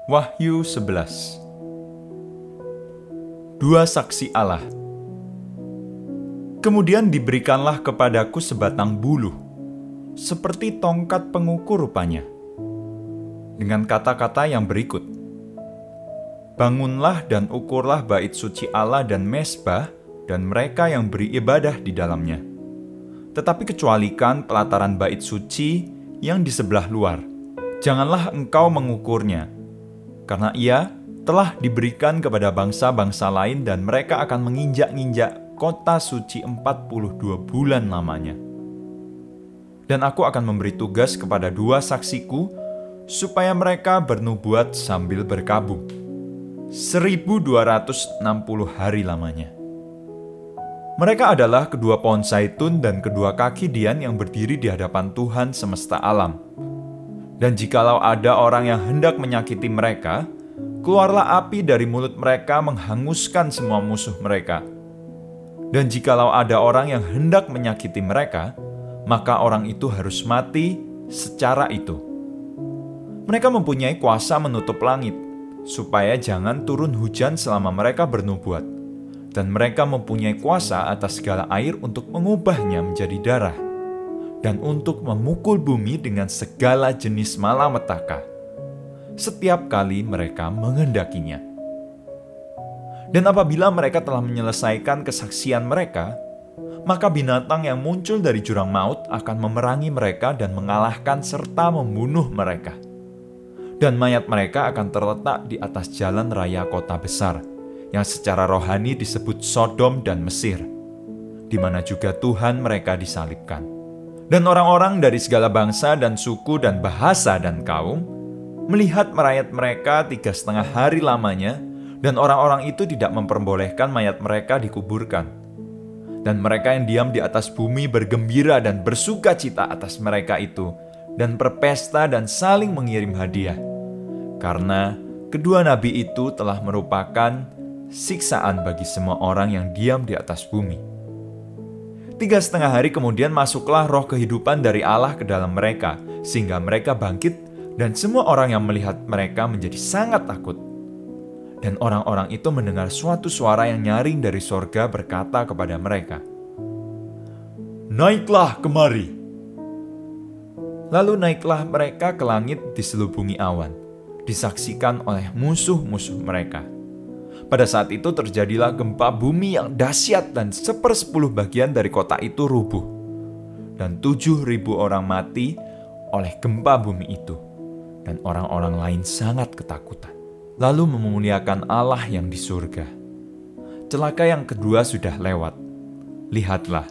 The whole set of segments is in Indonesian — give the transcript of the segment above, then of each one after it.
Wahyu 11. Dua saksi Allah. Kemudian diberikanlah kepadaku sebatang buluh, seperti tongkat pengukur rupanya, dengan kata-kata yang berikut: Bangunlah dan ukurlah bait suci Allah dan mezbah dan mereka yang beribadah di dalamnya. Tetapi kecualikan pelataran bait suci yang di sebelah luar. Janganlah engkau mengukurnya, karena ia telah diberikan kepada bangsa-bangsa lain dan mereka akan menginjak-injak kota suci 42 bulan lamanya. Dan aku akan memberi tugas kepada dua saksiku supaya mereka bernubuat sambil berkabung 1260 hari lamanya. Mereka adalah kedua pohon zaitun dan kedua kaki dian yang berdiri di hadapan Tuhan semesta alam. Dan jikalau ada orang yang hendak menyakiti mereka, keluarlah api dari mulut mereka menghanguskan semua musuh mereka. Dan jikalau ada orang yang hendak menyakiti mereka, maka orang itu harus mati secara itu. Mereka mempunyai kuasa menutup langit, supaya jangan turun hujan selama mereka bernubuat. Dan mereka mempunyai kuasa atas segala air untuk mengubahnya menjadi darah, dan untuk memukul bumi dengan segala jenis malapetaka, setiap kali mereka menghendakinya. Dan apabila mereka telah menyelesaikan kesaksian mereka, maka binatang yang muncul dari jurang maut akan memerangi mereka dan mengalahkan serta membunuh mereka. Dan mayat mereka akan terletak di atas jalan raya kota besar, yang secara rohani disebut Sodom dan Mesir, di mana juga Tuhan mereka disalibkan. Dan orang-orang dari segala bangsa dan suku dan bahasa dan kaum melihat mayat mereka 3,5 hari lamanya, dan orang-orang itu tidak memperbolehkan mayat mereka dikuburkan. Dan mereka yang diam di atas bumi bergembira dan bersuka cita atas mereka itu, dan berpesta dan saling mengirim hadiah, karena kedua nabi itu telah merupakan siksaan bagi semua orang yang diam di atas bumi. 3,5 hari kemudian masuklah roh kehidupan dari Allah ke dalam mereka, sehingga mereka bangkit, dan semua orang yang melihat mereka menjadi sangat takut. Dan orang-orang itu mendengar suatu suara yang nyaring dari sorga berkata kepada mereka, "Naiklah kemari." Lalu naiklah mereka ke langit diselubungi awan, disaksikan oleh musuh-musuh mereka. Pada saat itu terjadilah gempa bumi yang dahsyat dan 1/10 bagian dari kota itu rubuh. Dan 7.000 orang mati oleh gempa bumi itu. Dan orang-orang lain sangat ketakutan, lalu memuliakan Allah yang di surga. Celaka yang kedua sudah lewat. Lihatlah,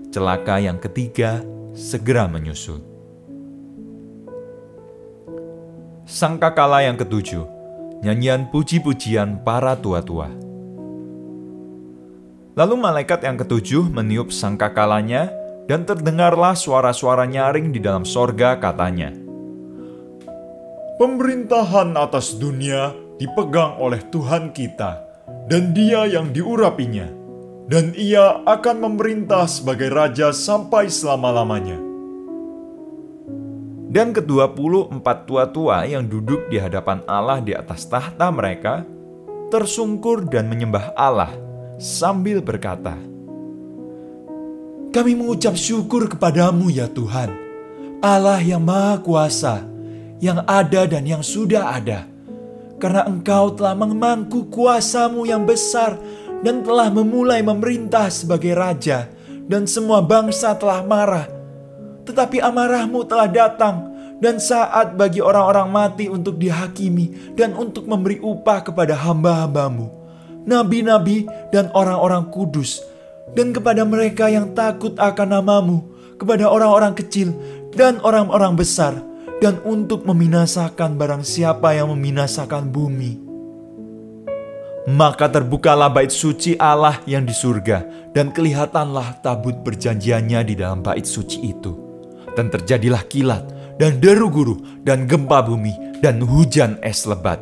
celaka yang ketiga segera menyusul. Sangkakala yang ketujuh. Nyanyian puji-pujian para tua-tua. Lalu malaikat yang ketujuh meniup sangkakalanya, dan terdengarlah suara-suara nyaring di dalam sorga katanya, "Pemerintahan atas dunia dipegang oleh Tuhan kita, dan Dia yang diurapinya, dan Ia akan memerintah sebagai Raja sampai selama-lamanya." Dan ke-24 tua-tua yang duduk di hadapan Allah di atas tahta mereka tersungkur dan menyembah Allah sambil berkata, "Kami mengucap syukur kepadamu ya Tuhan, Allah yang Maha Kuasa, yang ada dan yang sudah ada, karena Engkau telah memangku kuasa-Mu yang besar dan telah memulai memerintah sebagai Raja, dan semua bangsa telah marah. Tetapi amarah-Mu telah datang, dan saat bagi orang-orang mati untuk dihakimi dan untuk memberi upah kepada hamba-hamba-Mu, nabi-nabi dan orang-orang kudus, dan kepada mereka yang takut akan nama-Mu, kepada orang-orang kecil dan orang-orang besar, dan untuk membinasakan barang siapa yang membinasakan bumi." Maka terbukalah bait suci Allah yang di surga, dan kelihatanlah tabut perjanjiannya di dalam bait suci itu. Dan terjadilah kilat, dan deru guru, dan gempa bumi, dan hujan es lebat.